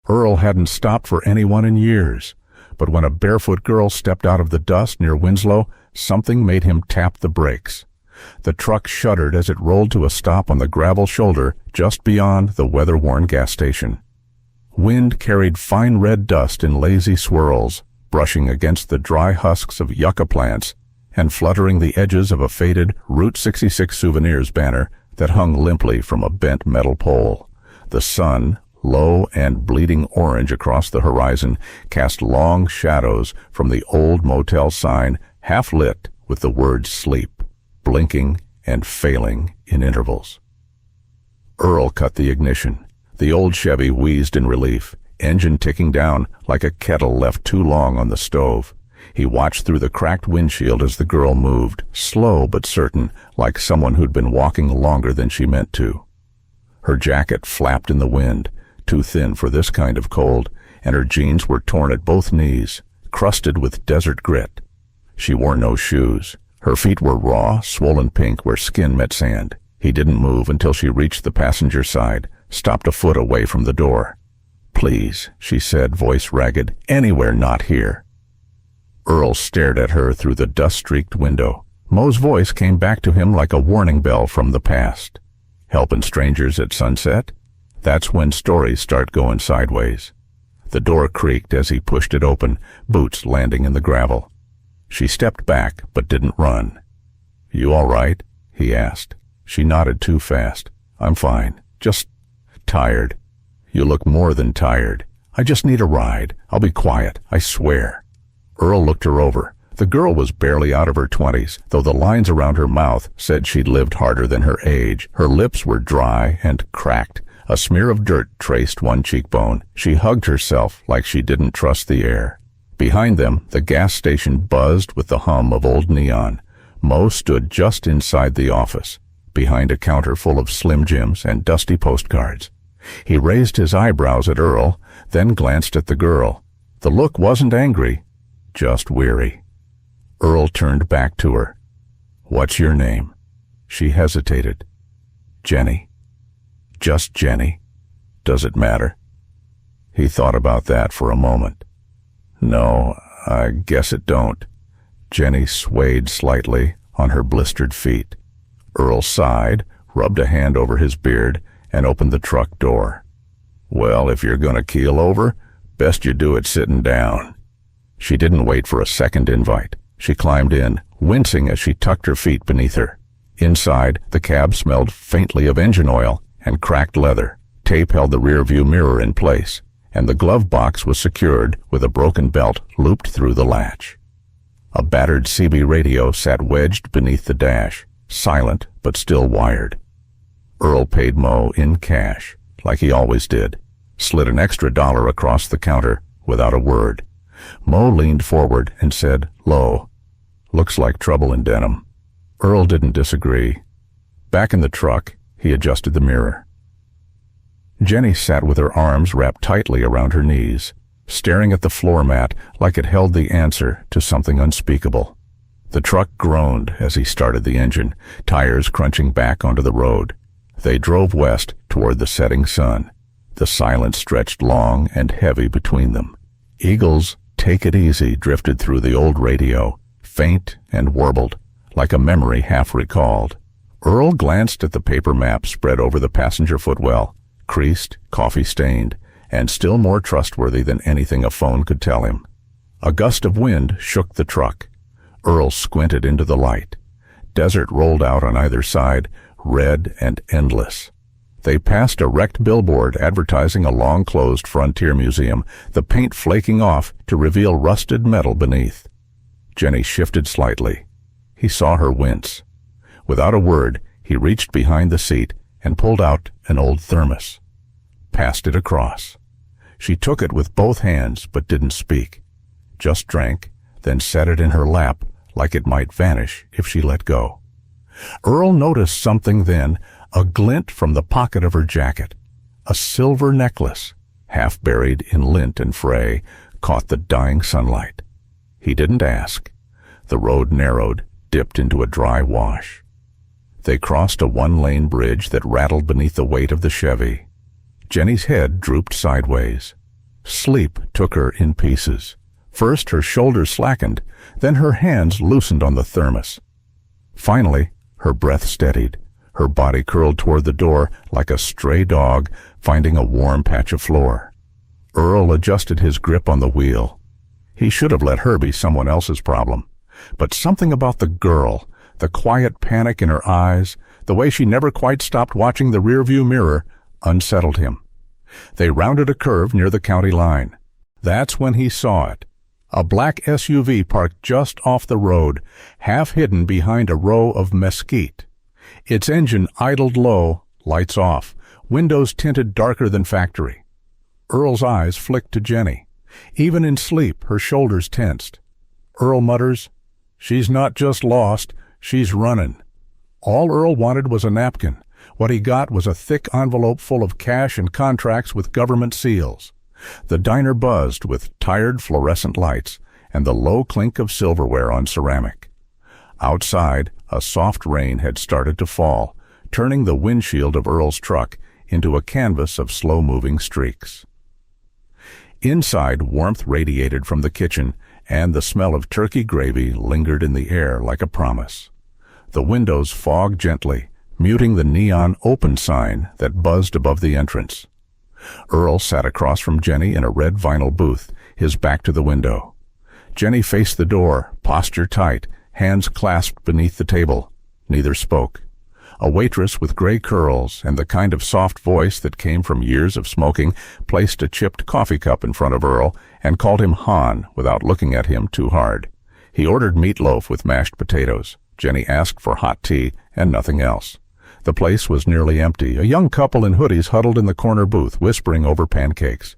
Earl hadn't stopped for anyone in years, but when a barefoot girl stepped out of the dust near Winslow, something made him tap the brakes. The truck shuddered as it rolled to a stop on the gravel shoulder just beyond the weather-worn gas station. Wind carried fine red dust in lazy swirls, brushing against the dry husks of yucca plants and fluttering the edges of a faded Route 66 Souvenirs banner that hung limply from a bent metal pole. The sun, low and bleeding orange across the horizon, cast long shadows from the old motel sign, half lit with the word sleep, blinking and failing in intervals. Earl cut the ignition. The old Chevy wheezed in relief, engine ticking down like a kettle left too long on the stove. He watched through the cracked windshield as the girl moved, slow but certain, like someone who'd been walking longer than she meant to. Her jacket flapped in the wind, too thin for this kind of cold, and her jeans were torn at both knees, crusted with desert grit. She wore no shoes. Her feet were raw, swollen pink where skin met sand. He didn't move until she reached the passenger side, stopped a foot away from the door. "Please," she said, voice ragged, "anywhere not here." Earl stared at her through the dust-streaked window. Mo's voice came back to him like a warning bell from the past. "Helping strangers at sunset? That's when stories start going sideways." The door creaked as he pushed it open, boots landing in the gravel. She stepped back, but didn't run. "You all right?" he asked. She nodded too fast. "I'm fine. Just tired." "You look more than tired. I just need a ride. I'll be quiet, I swear." Earl looked her over. The girl was barely out of her 20s, though the lines around her mouth said she'd lived harder than her age. Her lips were dry and cracked. A smear of dirt traced one cheekbone. She hugged herself like she didn't trust the air. Behind them, the gas station buzzed with the hum of old neon. Mo stood just inside the office, behind a counter full of Slim Jims and dusty postcards. He raised his eyebrows at Earl, then glanced at the girl. The look wasn't angry, just weary. Earl turned back to her. "What's your name?" She hesitated. "Jenny." "Just Jenny? Does it matter?" He thought about that for a moment. "No, I guess it don't." Jenny swayed slightly on her blistered feet. Earl sighed, rubbed a hand over his beard, and opened the truck door. "Well, if you're gonna keel over, best you do it sitting down." She didn't wait for a second invite. She climbed in, wincing as she tucked her feet beneath her. Inside, the cab smelled faintly of engine oil and cracked leather. Tape held the rear-view mirror in place, and the glove box was secured with a broken belt looped through the latch. A battered CB radio sat wedged beneath the dash, silent but still wired. Earl paid Mo in cash, like he always did, slid an extra $1 across the counter without a word. Mo leaned forward and said, low, "Looks like trouble in Denham." Earl didn't disagree. Back in the truck, he adjusted the mirror. Jenny sat with her arms wrapped tightly around her knees, staring at the floor mat like it held the answer to something unspeakable. The truck groaned as he started the engine, tires crunching back onto the road. They drove west toward the setting sun. The silence stretched long and heavy between them. Eagle's "Take It Easy" drifted through the old radio, faint and warbled, like a memory half recalled. Earl glanced at the paper map spread over the passenger footwell, creased, coffee-stained, and still more trustworthy than anything a phone could tell him. A gust of wind shook the truck. Earl squinted into the light. Desert rolled out on either side, red and endless. They passed a wrecked billboard advertising a long-closed frontier museum, the paint flaking off to reveal rusted metal beneath. Jenny shifted slightly. He saw her wince. Without a word, he reached behind the seat and pulled out an old thermos. Passed it across. She took it with both hands but didn't speak. Just drank, then set it in her lap like it might vanish if she let go. Earl noticed something then, a glint from the pocket of her jacket. A silver necklace, half buried in lint and fray, caught the dying sunlight. He didn't ask. The road narrowed, dipped into a dry wash. They crossed a one-lane bridge that rattled beneath the weight of the Chevy. Jenny's head drooped sideways. Sleep took her in pieces. First her shoulders slackened, then her hands loosened on the thermos. Finally, her breath steadied. Her body curled toward the door like a stray dog finding a warm patch of floor. Earl adjusted his grip on the wheel. He should have let her be someone else's problem. But something about the girl, the quiet panic in her eyes, the way she never quite stopped watching the rearview mirror, unsettled him. They rounded a curve near the county line. That's when he saw it. A black SUV parked just off the road, half hidden behind a row of mesquite. Its engine idled low, lights off, windows tinted darker than factory. Earl's eyes flicked to Jenny. Even in sleep, her shoulders tensed. Earl mutters, "She's not just lost, she's running." All Earl wanted was a napkin. What he got was a thick envelope full of cash and contracts with government seals. The diner buzzed with tired fluorescent lights and the low clink of silverware on ceramic. Outside, a soft rain had started to fall, turning the windshield of Earl's truck into a canvas of slow-moving streaks. Inside, warmth radiated from the kitchen, and the smell of turkey gravy lingered in the air like a promise. The windows fogged gently, muting the neon open sign that buzzed above the entrance. Earl sat across from Jenny in a red vinyl booth, his back to the window. Jenny faced the door, posture tight, hands clasped beneath the table. Neither spoke. A waitress with gray curls and the kind of soft voice that came from years of smoking placed a chipped coffee cup in front of Earl and called him Han without looking at him too hard. He ordered meatloaf with mashed potatoes. Jenny asked for hot tea and nothing else. The place was nearly empty. A young couple in hoodies huddled in the corner booth, whispering over pancakes.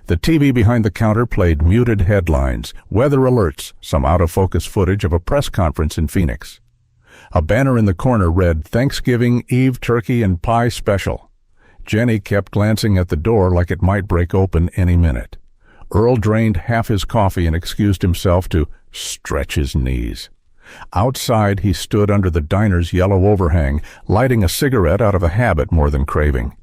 The TV behind the counter played muted headlines, weather alerts, some out-of-focus footage of a press conference in Phoenix. A banner in the corner read, "Thanksgiving Eve Turkey and Pie Special." Jenny kept glancing at the door like it might break open any minute. Earl drained half his coffee and excused himself to stretch his knees. Outside, he stood under the diner's yellow overhang, lighting a cigarette out of a habit more than craving.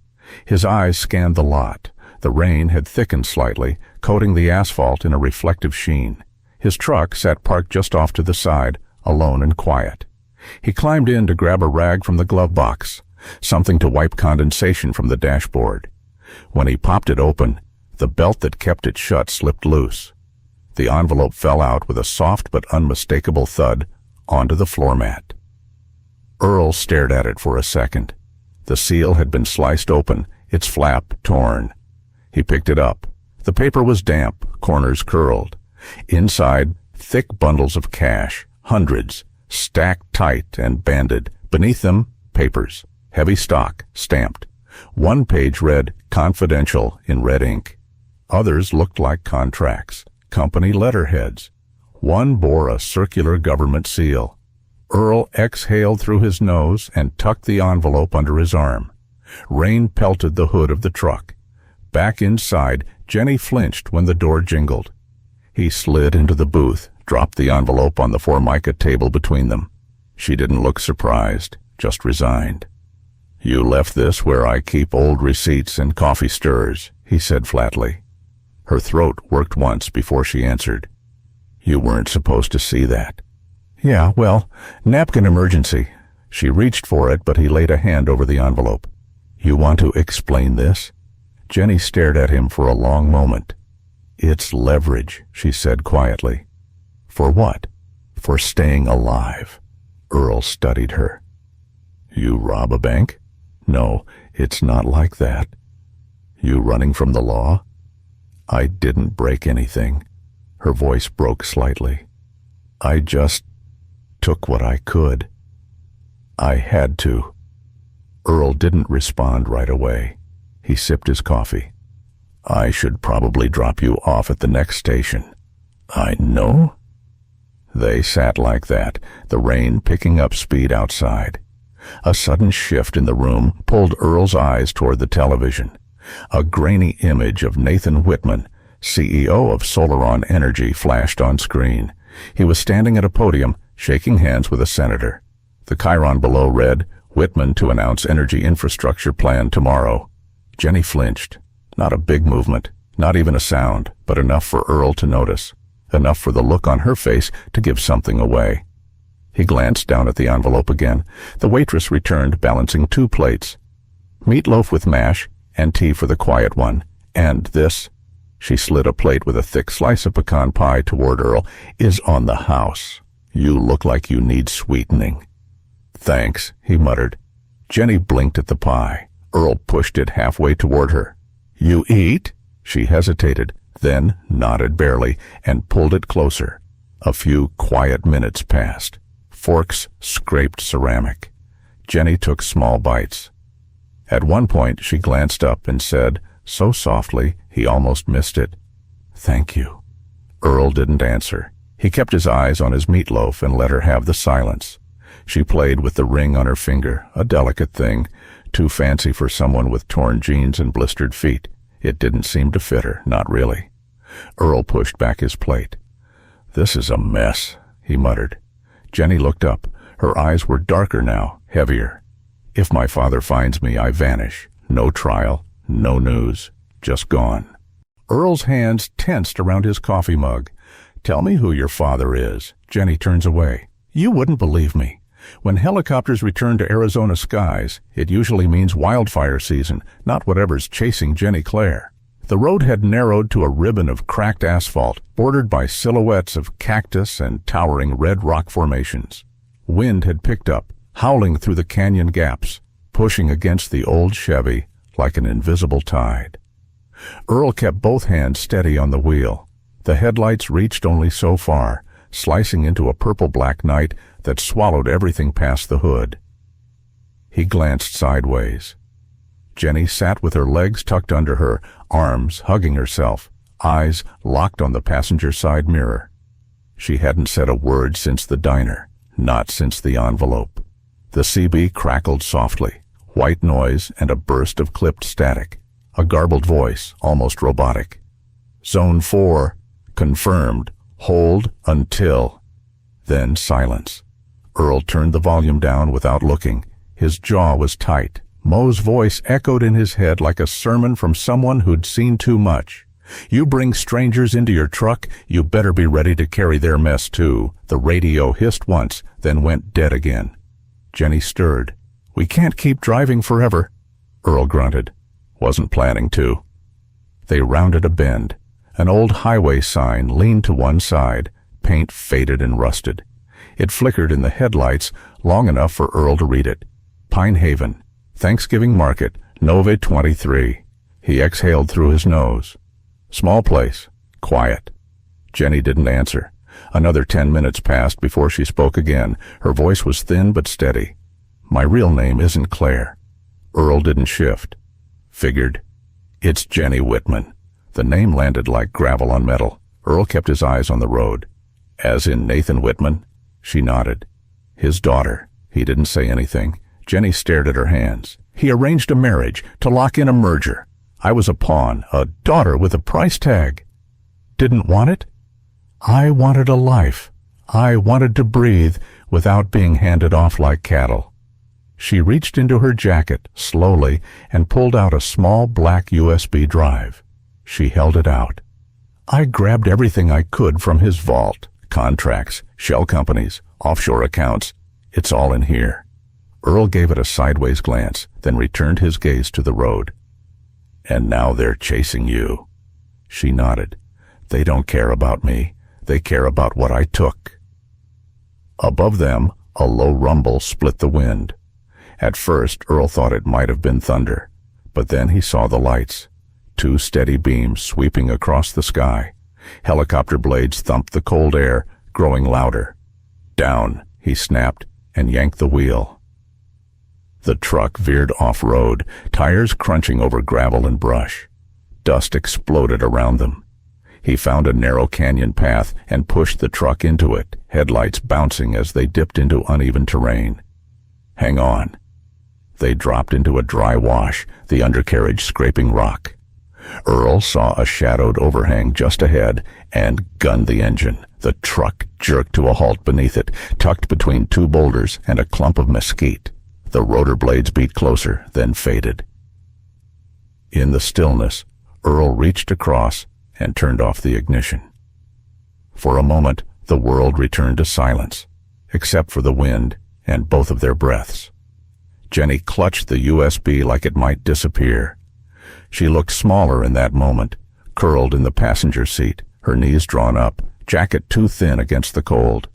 His eyes scanned the lot. The rain had thickened slightly, coating the asphalt in a reflective sheen. His truck sat parked just off to the side, alone and quiet. He climbed in to grab a rag from the glove box, something to wipe condensation from the dashboard. When he popped it open, the belt that kept it shut slipped loose. The envelope fell out with a soft but unmistakable thud onto the floor mat. Earl stared at it for a second. The seal had been sliced open, its flap torn. He picked it up. The paper was damp, corners curled. Inside, thick bundles of cash, hundreds, stacked tight and banded. Beneath them, papers, heavy stock, stamped. One page read, "Confidential," in red ink. Others looked like contracts, company letterheads. One bore a circular government seal. Earl exhaled through his nose and tucked the envelope under his arm. Rain pelted the hood of the truck. Back inside, Jenny flinched when the door jingled. He slid into the booth, dropped the envelope on the Formica table between them. She didn't look surprised, just resigned. "You left this where I keep old receipts and coffee stirrers," he said flatly. Her throat worked once before she answered. "You weren't supposed to see that." "Yeah, well, napkin emergency." She reached for it, but he laid a hand over the envelope. "You want to explain this?" Jenny stared at him for a long moment. "It's leverage," she said quietly. "For what?" "For staying alive." Earl studied her. "You rob a bank?" "No, it's not like that." "You running from the law?" "I didn't break anything." Her voice broke slightly. "I just took what I could. I had to." Earl didn't respond right away. He sipped his coffee. "I should probably drop you off at the next station." "I know?" They sat like that, the rain picking up speed outside. A sudden shift in the room pulled Earl's eyes toward the television. A grainy image of Nathan Whitman, CEO of Solaron Energy, flashed on screen. He was standing at a podium, shaking hands with a senator. The chyron below read, "Whitman to announce energy infrastructure plan tomorrow." Jenny flinched. Not a big movement, Not even a sound, but enough for Earl to notice. Enough for the look on her face to give something away. He glanced down at the envelope again. The waitress returned, balancing 2 plates. Meatloaf with mash, and tea for the quiet one. And this, she slid a plate with a thick slice of pecan pie toward Earl, is on the house. You look like you need sweetening. Thanks, he muttered. Jenny blinked at the pie. Earl pushed it halfway toward her. You eat? She hesitated, then nodded barely and pulled it closer. A few quiet minutes passed. Forks scraped ceramic. Jenny took small bites. At one point she glanced up and said, so softly he almost missed it, "Thank you." Earl didn't answer. He kept his eyes on his meatloaf and let her have the silence. She played with the ring on her finger, a delicate thing, too fancy for someone with torn jeans and blistered feet. It didn't seem to fit her, not really. Earl pushed back his plate. "This is a mess," he muttered. Jenny looked up. Her eyes were darker now, heavier. "If my father finds me, I vanish. No trial, no news, just gone." Earl's hands tensed around his coffee mug. "Tell me who your father is." Jenny turns away. "You wouldn't believe me. When helicopters return to Arizona skies, it usually means wildfire season, not whatever's chasing Jenny Claire." The road had narrowed to a ribbon of cracked asphalt, bordered by silhouettes of cactus and towering red rock formations. Wind had picked up, howling through the canyon gaps, pushing against the old Chevy like an invisible tide. Earl kept both hands steady on the wheel. The headlights reached only so far, slicing into a purple-black night that swallowed everything past the hood. He glanced sideways. Jenny sat with her legs tucked under her, arms hugging herself, eyes locked on the passenger side mirror. She hadn't said a word since the diner, not since the envelope. The CB crackled softly, white noise and a burst of clipped static. A garbled voice, almost robotic. "Zone 4, confirmed, hold until..." Then silence. Earl turned the volume down without looking. His jaw was tight. Moe's voice echoed in his head like a sermon from someone who'd seen too much. "You bring strangers into your truck, you better be ready to carry their mess too." The radio hissed once, then went dead again. Jenny stirred. "We can't keep driving forever," Earl grunted. "Wasn't planning to." They rounded a bend. An old highway sign leaned to one side, paint faded and rusted. It flickered in the headlights long enough for Earl to read it. Pine Haven, Thanksgiving Market, Nove 23. He exhaled through his nose. Small place, quiet. Jenny didn't answer. Another 10 minutes passed before she spoke again. Her voice was thin but steady. "My real name isn't Claire." Earl didn't shift. Figured. "It's Jenny Whitman." The name landed like gravel on metal. Earl kept his eyes on the road. "As in Nathan Whitman?" She nodded. "His daughter." He didn't say anything. Jenny stared at her hands. "He arranged a marriage to lock in a merger. I was a pawn, a daughter with a price tag. Didn't want it? I wanted a life. I wanted to breathe without being handed off like cattle." She reached into her jacket, slowly, and pulled out a small black USB drive. She held it out. "I grabbed everything I could from his vault. Contracts, shell companies, offshore accounts. It's all in here." Earl gave it a sideways glance, then returned his gaze to the road. "And now they're chasing you." She nodded. "They don't care about me. They care about what I took." Above them, a low rumble split the wind. At first, Earl thought it might have been thunder, but then he saw the lights. 2 steady beams sweeping across the sky. Helicopter blades thumped the cold air, growing louder. "Down," he snapped, and yanked the wheel. The truck veered off-road, tires crunching over gravel and brush. Dust exploded around them. He found a narrow canyon path and pushed the truck into it, headlights bouncing as they dipped into uneven terrain. "Hang on." They dropped into a dry wash, the undercarriage scraping rock. Earl saw a shadowed overhang just ahead and gunned the engine. The truck jerked to a halt beneath it, tucked between 2 boulders and a clump of mesquite. The rotor blades beat closer, then faded. In the stillness, Earl reached across and turned off the ignition. For a moment, the world returned to silence, except for the wind and both of their breaths. Jenny clutched the USB like it might disappear. She looked smaller in that moment, curled in the passenger seat, her knees drawn up, jacket too thin against the cold.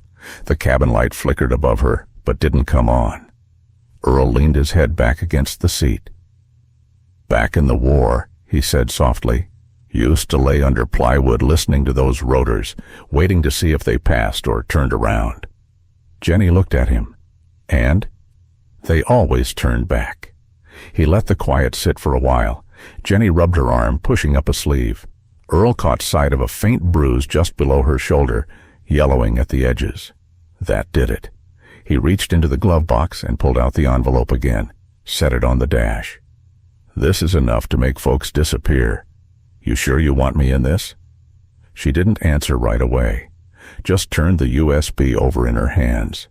The cabin light flickered above her, but didn't come on. Earl leaned his head back against the seat. "Back in the war," he said softly, "used to lay under plywood listening to those rotors, waiting to see if they passed or turned around." Jenny looked at him, and they always turned back. He let the quiet sit for a while. Jenny rubbed her arm, pushing up a sleeve. Earl caught sight of a faint bruise just below her shoulder, yellowing at the edges. That did it. He reached into the glove box and pulled out the envelope again, set it on the dash. "This is enough to make folks disappear. You sure you want me in this?" She didn't answer right away, just turned the USB over in her hands.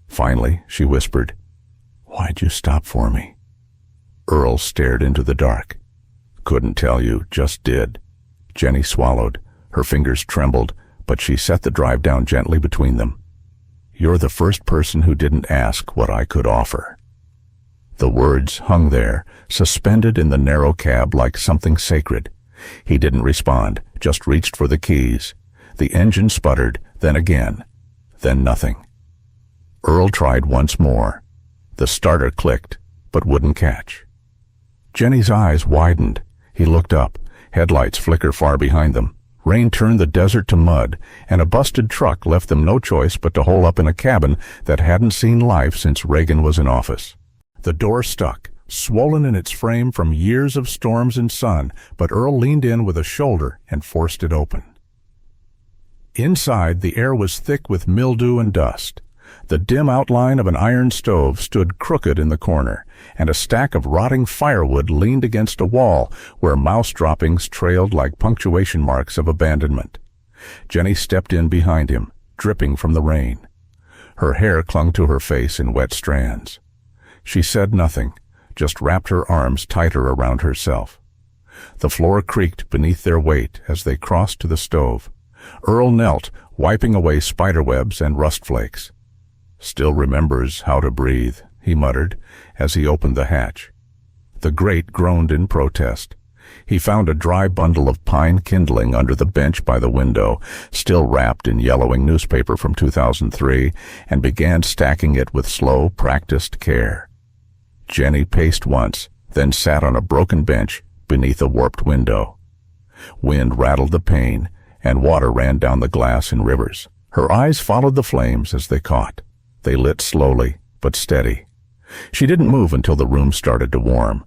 Finally, she whispered, "Why'd you stop for me?" Earl stared into the dark. "Couldn't tell you, just did." Jenny swallowed. Her fingers trembled, but she set the drive down gently between them. "You're the first person who didn't ask what I could offer." The words hung there, suspended in the narrow cab like something sacred. He didn't respond, just reached for the keys. The engine sputtered, then again, then nothing. Earl tried once more. The starter clicked, but wouldn't catch. Jenny's eyes widened. He looked up. Headlights flicker far behind them. Rain turned the desert to mud, and a busted truck left them no choice but to hole up in a cabin that hadn't seen life since Reagan was in office. The door stuck, swollen in its frame from years of storms and sun, but Earl leaned in with a shoulder and forced it open. Inside, the air was thick with mildew and dust. The dim outline of an iron stove stood crooked in the corner, and a stack of rotting firewood leaned against a wall where mouse droppings trailed like punctuation marks of abandonment. Jenny stepped in behind him, dripping from the rain. Her hair clung to her face in wet strands. She said nothing, just wrapped her arms tighter around herself. The floor creaked beneath their weight as they crossed to the stove. Earl knelt, wiping away spiderwebs and rust flakes. "Still remembers how to breathe," he muttered as he opened the hatch. The grate groaned in protest. He found a dry bundle of pine kindling under the bench by the window, still wrapped in yellowing newspaper from 2003, and began stacking it with slow, practiced care. Jenny paced once, then sat on a broken bench beneath a warped window. Wind rattled the pane, and water ran down the glass in rivers. Her eyes followed the flames as they caught. They lit slowly, but steady. She didn't move until the room started to warm.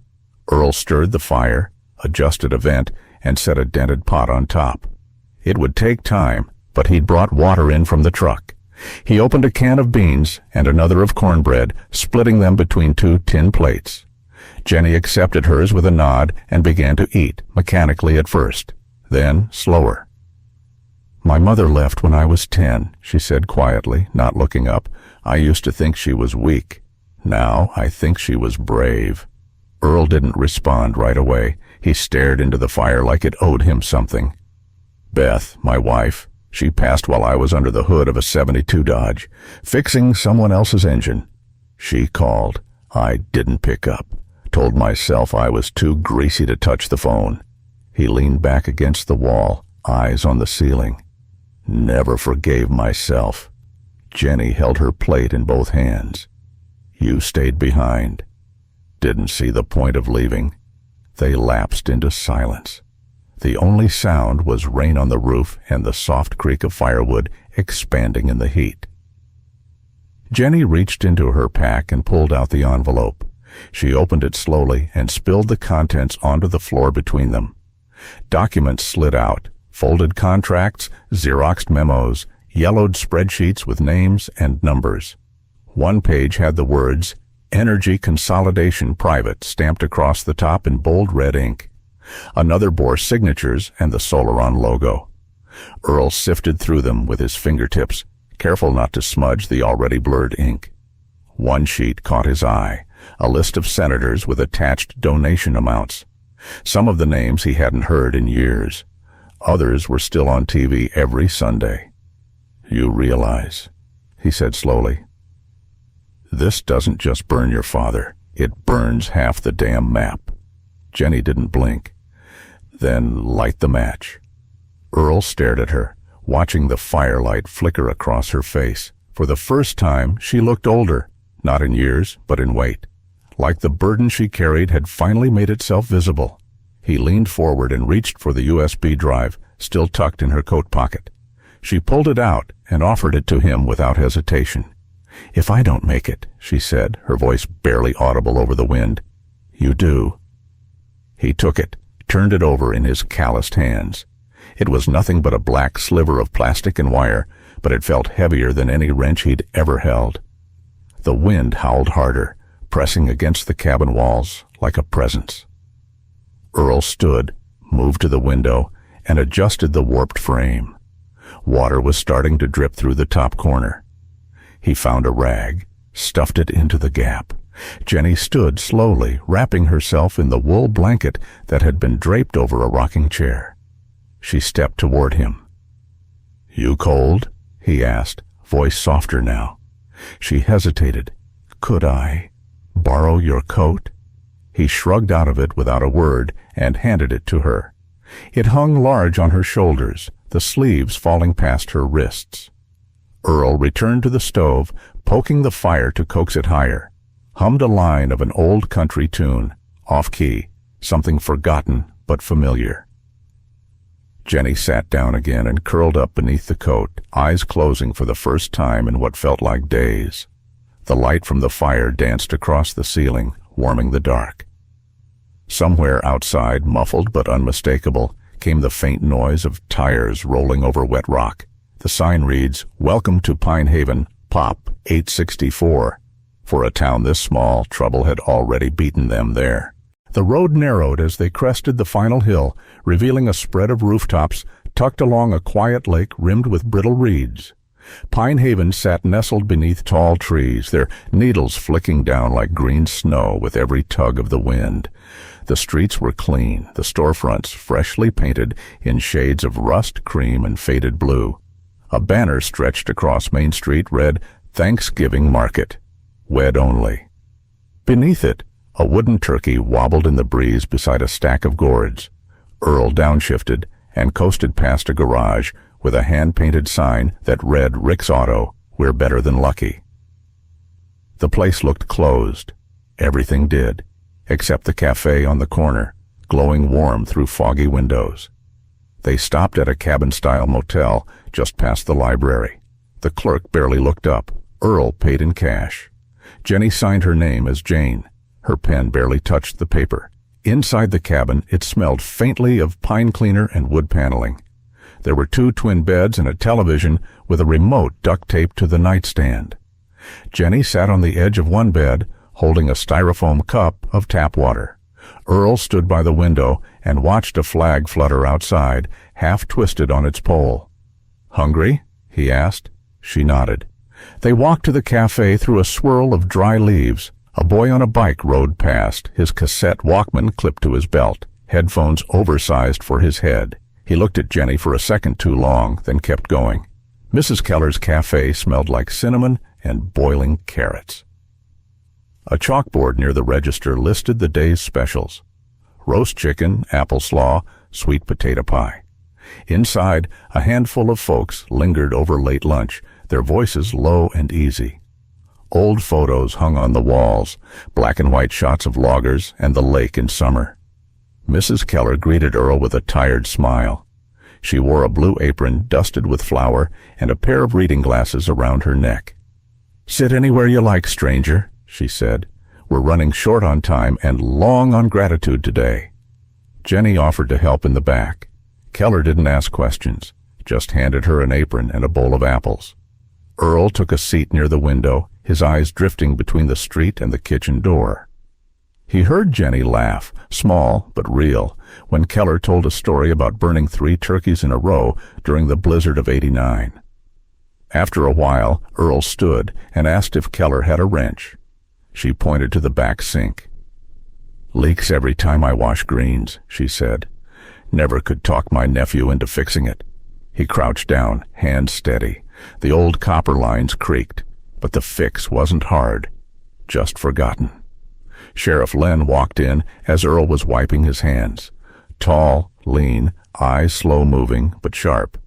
Earl stirred the fire, adjusted a vent, and set a dented pot on top. It would take time, but he'd brought water in from the truck. He opened a can of beans and another of cornbread, splitting them between two tin plates. Jenny accepted hers with a nod and began to eat, mechanically at first, then slower. "My mother left when I was 10, she said quietly, not looking up. "I used to think she was weak. Now I think she was brave." Earl didn't respond right away. He stared into the fire like it owed him something. "Beth, my wife, she passed while I was under the hood of a '72 Dodge, fixing someone else's engine. She called. I didn't pick up. Told myself I was too greasy to touch the phone." He leaned back against the wall, eyes on the ceiling. "Never forgave myself." Jenny held her plate in both hands. "You stayed behind. Didn't see the point of leaving." They lapsed into silence. The only sound was rain on the roof and the soft creak of firewood expanding in the heat. Jenny reached into her pack and pulled out the envelope. She opened it slowly and spilled the contents onto the floor between them. Documents slid out, folded contracts, Xeroxed memos, yellowed spreadsheets with names and numbers. One page had the words, "Energy Consolidation Private," stamped across the top in bold red ink. Another bore signatures and the Solaron logo. Earl sifted through them with his fingertips, careful not to smudge the already blurred ink. One sheet caught his eye, a list of senators with attached donation amounts. Some of the names he hadn't heard in years. Others were still on TV every Sunday. "You realize," he said slowly, "this doesn't just burn your father, it burns half the damn map." Jenny didn't blink. "Then light the match." Earl stared at her, watching the firelight flicker across her face. For the first time, she looked older, not in years, but in weight. Like the burden she carried had finally made itself visible. He leaned forward and reached for the USB drive, still tucked in her coat pocket. She pulled it out and offered it to him without hesitation. "If I don't make it," she said, her voice barely audible over the wind, "you do." He took it, turned it over in his calloused hands. It was nothing but a black sliver of plastic and wire, but it felt heavier than any wrench he'd ever held. The wind howled harder, pressing against the cabin walls like a presence. Earl stood, moved to the window, and adjusted the warped frame. Water was starting to drip through the top corner. He found a rag, stuffed it into the gap. Jenny stood slowly, wrapping herself in the wool blanket that had been draped over a rocking chair. She stepped toward him. "You cold?" he asked, voice softer now. She hesitated. "Could I borrow your coat?" He shrugged out of it without a word and handed it to her. It hung large on her shoulders, the sleeves falling past her wrists. Earl returned to the stove, poking the fire to coax it higher, hummed a line of an old country tune, off-key, something forgotten but familiar. Jenny sat down again and curled up beneath the coat, eyes closing for the first time in what felt like days. The light from the fire danced across the ceiling, warming the dark. Somewhere outside, muffled but unmistakable, came the faint noise of tires rolling over wet rock. The sign reads, "Welcome to Pine Haven, Pop 864. For a town this small, trouble had already beaten them there. The road narrowed as they crested the final hill, revealing a spread of rooftops tucked along a quiet lake rimmed with brittle reeds. Pine Haven sat nestled beneath tall trees, their needles flicking down like green snow with every tug of the wind. The streets were clean, the storefronts freshly painted in shades of rust, cream, and faded blue. A banner stretched across Main Street read, "Thanksgiving Market. Wed only." Beneath it, a wooden turkey wobbled in the breeze beside a stack of gourds. Earl downshifted and coasted past a garage with a hand-painted sign that read, "Rick's Auto, we're better than lucky." The place looked closed. Everything did, except the cafe on the corner, glowing warm through foggy windows. They stopped at a cabin-style motel just past the library. The clerk barely looked up. Earl paid in cash. Jenny signed her name as Jane. Her pen barely touched the paper. Inside the cabin, it smelled faintly of pine cleaner and wood paneling. There were 2 twin beds and a television with a remote duct-taped to the nightstand. Jenny sat on the edge of one bed, holding a styrofoam cup of tap water. Earl stood by the window and watched a flag flutter outside, half twisted on its pole. "Hungry?" he asked. She nodded. They walked to the cafe through a swirl of dry leaves. A boy on a bike rode past, his cassette Walkman clipped to his belt, headphones oversized for his head. He looked at Jenny for a second too long, then kept going. Mrs. Keller's cafe smelled like cinnamon and boiling carrots. A chalkboard near the register listed the day's specials: roast chicken, apple slaw, sweet potato pie. Inside, a handful of folks lingered over late lunch, their voices low and easy. Old photos hung on the walls, black and white shots of loggers and the lake in summer. Mrs. Keller greeted Earl with a tired smile. She wore a blue apron dusted with flour and a pair of reading glasses around her neck. "Sit anywhere you like, stranger," she said. "We're running short on time and long on gratitude today." Jenny offered to help in the back. Keller didn't ask questions, just handed her an apron and a bowl of apples. Earl took a seat near the window, his eyes drifting between the street and the kitchen door. He heard Jenny laugh, small but real, when Keller told a story about burning 3 turkeys in a row during the blizzard of '89. After a while, Earl stood and asked if Keller had a wrench. She pointed to the back sink. "Leaks every time I wash greens," she said. "Never could talk my nephew into fixing it." He crouched down, hands steady. The old copper lines creaked, but the fix wasn't hard, just forgotten. Sheriff Len walked in as Earl was wiping his hands. Tall, lean, eyes slow-moving but sharp.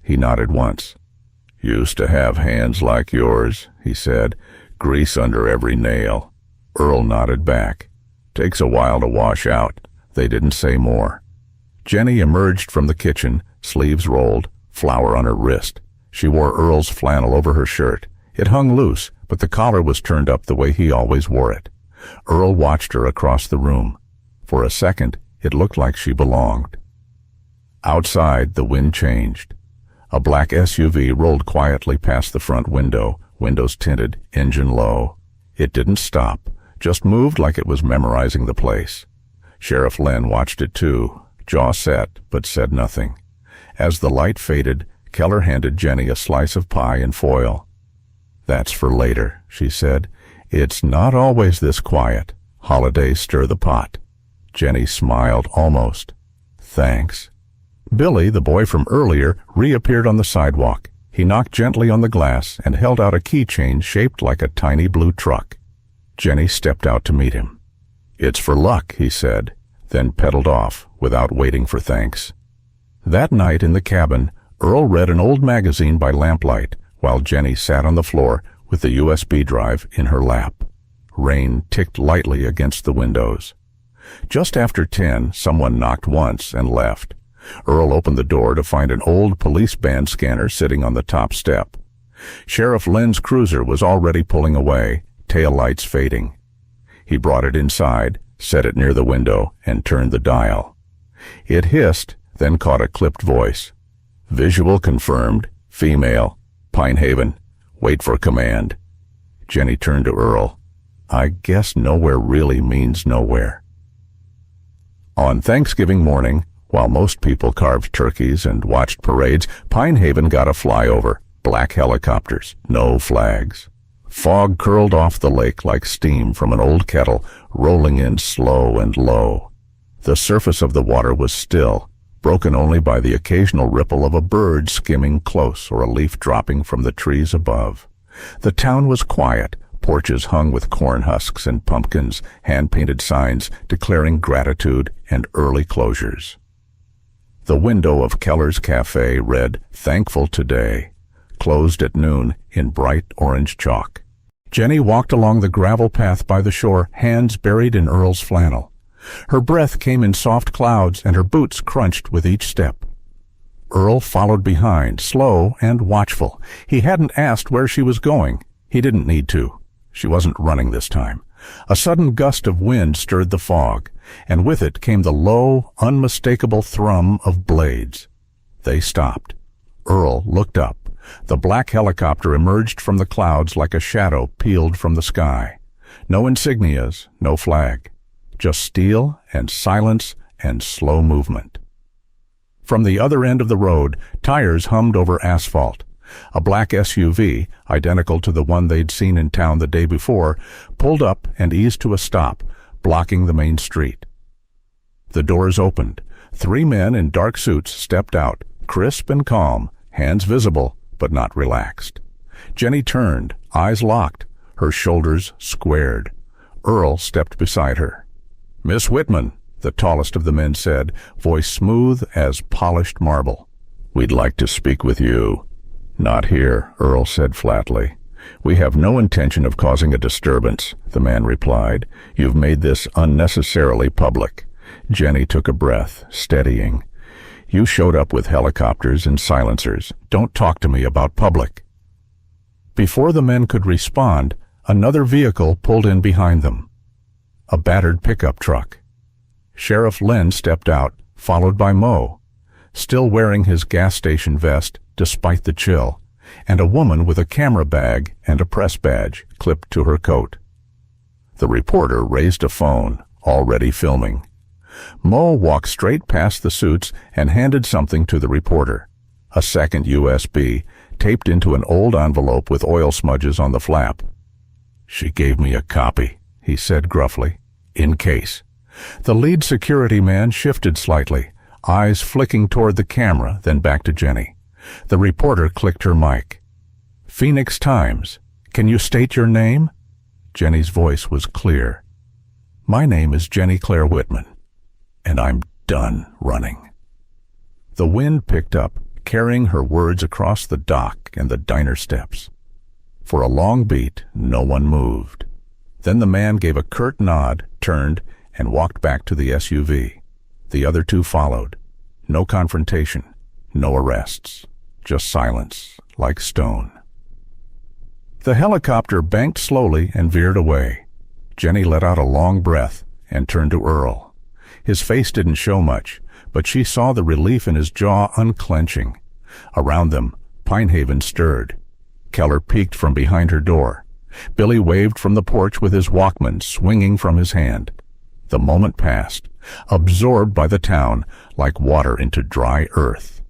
He nodded once. "Used to have hands like yours," he said. "Grease under every nail." Earl nodded back. "Takes a while to wash out." They didn't say more. Jenny emerged from the kitchen, sleeves rolled, flower on her wrist. She wore Earl's flannel over her shirt. It hung loose, but the collar was turned up the way he always wore it. Earl watched her across the room. For a second, it looked like she belonged. Outside, the wind changed. A black SUV rolled quietly past the front window, windows tinted, engine low. It didn't stop, just moved like it was memorizing the place. Sheriff Len watched it too, jaw set, but said nothing. As the light faded, Keller handed Jenny a slice of pie and foil. "That's for later," she said. "It's not always this quiet. Holidays stir the pot." Jenny smiled almost. "Thanks." Billy, the boy from earlier, reappeared on the sidewalk. He knocked gently on the glass and held out a keychain shaped like a tiny blue truck. Jenny stepped out to meet him. "It's for luck," he said, then pedaled off without waiting for thanks. That night in the cabin, Earl read an old magazine by lamplight while Jenny sat on the floor with the USB drive in her lap. Rain ticked lightly against the windows. Just after 10, someone knocked once and left. Earl opened the door to find an old police band scanner sitting on the top step. Sheriff Len's cruiser was already pulling away, taillights fading. He brought it inside, set it near the window, and turned the dial. It hissed, then caught a clipped voice. "Visual confirmed. Female. Pinehaven. Wait for command." Jenny turned to Earl. "I guess nowhere really means nowhere." On Thanksgiving morning, while most people carved turkeys and watched parades, Pinehaven got a flyover. Black helicopters, no flags. Fog curled off the lake like steam from an old kettle, rolling in slow and low. The surface of the water was still, broken only by the occasional ripple of a bird skimming close or a leaf dropping from the trees above. The town was quiet, porches hung with corn husks and pumpkins, hand-painted signs declaring gratitude and early closures. The window of Keller's Cafe read, "Thankful Today," closed at noon in bright orange chalk. Jenny walked along the gravel path by the shore, hands buried in Earl's flannel. Her breath came in soft clouds and her boots crunched with each step. Earl followed behind, slow and watchful. He hadn't asked where she was going. He didn't need to. She wasn't running this time. A sudden gust of wind stirred the fog, and with it came the low, unmistakable thrum of blades. They stopped. Earl looked up. The black helicopter emerged from the clouds like a shadow peeled from the sky. No insignias, no flag. Just steel and silence and slow movement. From the other end of the road, tires hummed over asphalt. A black SUV, identical to the one they'd seen in town the day before, pulled up and eased to a stop, blocking the main street. The doors opened. 3 men in dark suits stepped out, crisp and calm, hands visible, but not relaxed. Jenny turned, eyes locked, her shoulders squared. Earl stepped beside her. "Miss Whitman," the tallest of the men said, voice smooth as polished marble. "We'd like to speak with you." "Not here," Earl said flatly. "We have no intention of causing a disturbance," the man replied. "You've made this unnecessarily public." Jenny took a breath, steadying. "You showed up with helicopters and silencers. Don't talk to me about public." Before the men could respond, another vehicle pulled in behind them. A battered pickup truck. Sheriff Len stepped out, followed by Mo, still wearing his gas station vest despite the chill, and a woman with a camera bag and a press badge clipped to her coat. The reporter raised a phone, already filming. Mo walked straight past the suits and handed something to the reporter. A second USB, taped into an old envelope with oil smudges on the flap. "She gave me a copy," he said gruffly. "In case." The lead security man shifted slightly, eyes flicking toward the camera, then back to Jenny. The reporter clicked her mic. "Phoenix Times. Can you state your name?" Jenny's voice was clear. "My name is Jenny Claire Whitman, and I'm done running." The wind picked up, carrying her words across the dock and the diner steps. For a long beat, no one moved. Then the man gave a curt nod, turned, and walked back to the SUV. The other two followed. No confrontation, no arrests, just silence, like stone. The helicopter banked slowly and veered away. Jenny let out a long breath and turned to Earl. His face didn't show much, but she saw the relief in his jaw unclenching. Around them, Pinehaven stirred. Keller peeked from behind her door. Billy waved from the porch with his Walkman swinging from his hand. The moment passed, absorbed by the town like water into dry earth.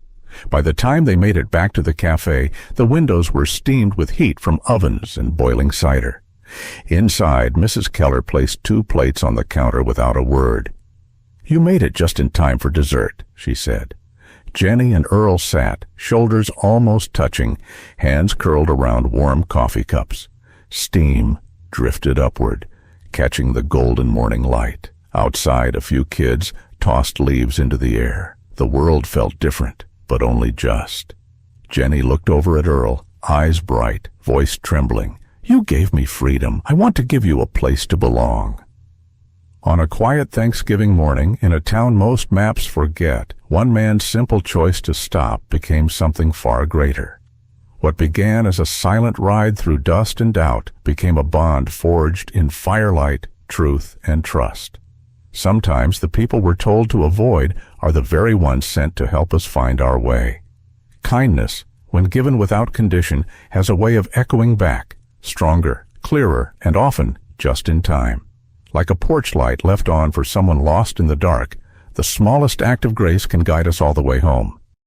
By the time they made it back to the cafe, the windows were steamed with heat from ovens and boiling cider. Inside, Mrs. Keller placed 2 plates on the counter without a word. "You made it just in time for dessert," she said. Jenny and Earl sat, shoulders almost touching, hands curled around warm coffee cups. Steam drifted upward, catching the golden morning light. Outside, a few kids tossed leaves into the air. The world felt different, but only just. Jenny looked over at Earl, eyes bright, voice trembling. "You gave me freedom. I want to give you a place to belong." On a quiet Thanksgiving morning, in a town most maps forget, one man's simple choice to stop became something far greater. What began as a silent ride through dust and doubt became a bond forged in firelight, truth, and trust. Sometimes the people we're told to avoid are the very ones sent to help us find our way. Kindness, when given without condition, has a way of echoing back, stronger, clearer, and often just in time. Like a porch light left on for someone lost in the dark, the smallest act of grace can guide us all the way home.